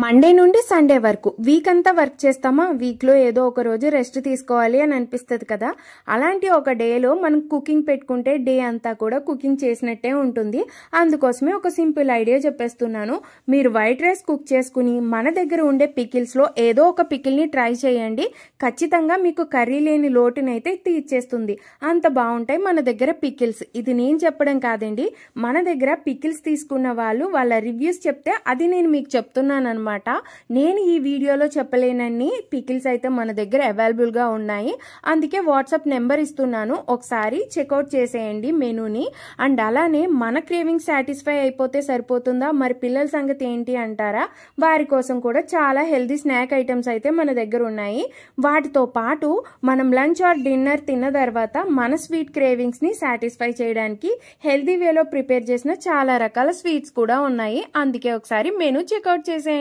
Monday నుండి Sunday వరకు week అంతా వర్క్ చేస్తామా, వీక్లో ఏదో ఒక రోజు రెస్ట్ తీసుకోవాలి అని అనిపిస్తుంది కదా. అలాంటి ఒక డేలో మనం కుకింగ్ పెట్టుకుంటే డే అంతా కూడా కుకింగ్ చేసినట్టే ఉంటుంది. అందుకోసమే ఒక సింపుల్ ఐడియా చెప్పేస్తున్నాను. మీరు వైట్ రైస్ కుక్ చేసుకుని మన దగ్గర ఉండే పికిల్స్లో ఏదో ఒక పికిల్ని ట్రై చేయండి. ఖచ్చితంగా మీకు కర్రీ లేని లోటునైతే తీర్చేస్తుంది. అంత బాగుంటాయి మన దగ్గర పికిల్స్. ఇది నేను చెప్పడం కాదండి, మన దగ్గర పికిల్స్ తీసుకున్న వాళ్ళు వాళ్ళ రివ్యూస్ చెప్తే అది నేను మీకు చెప్తున్నాను. నేను ఈ వీడియోలో చెప్పలేనన్ని పికిల్స్ అయితే మన దగ్గర అవైలబుల్ గా ఉన్నాయి. అందుకే వాట్సాప్ నెంబర్ ఇస్తున్నాను, ఒకసారి చెక్అవుట్ చేసేయండి మెనూని. అండ్ అలానే మన క్రేవింగ్ సాటిస్ఫై అయిపోతే సరిపోతుందా, మరి పిల్లల సంగతి ఏంటి అంటారా? వారి కోసం కూడా చాలా హెల్దీ స్నాక్ ఐటమ్స్ అయితే మన దగ్గర ఉన్నాయి. వాటితో పాటు మనం లంచ్ ఆర్ డిన్నర్ తిన్న తర్వాత మన స్వీట్ క్రేవింగ్స్ ని సాటిస్ఫై చేయడానికి హెల్దీ వేలో ప్రిపేర్ చేసిన చాలా రకాల స్వీట్స్ కూడా ఉన్నాయి. అందుకే ఒకసారి మెనూ చెక్అవుట్ చేసేయండి.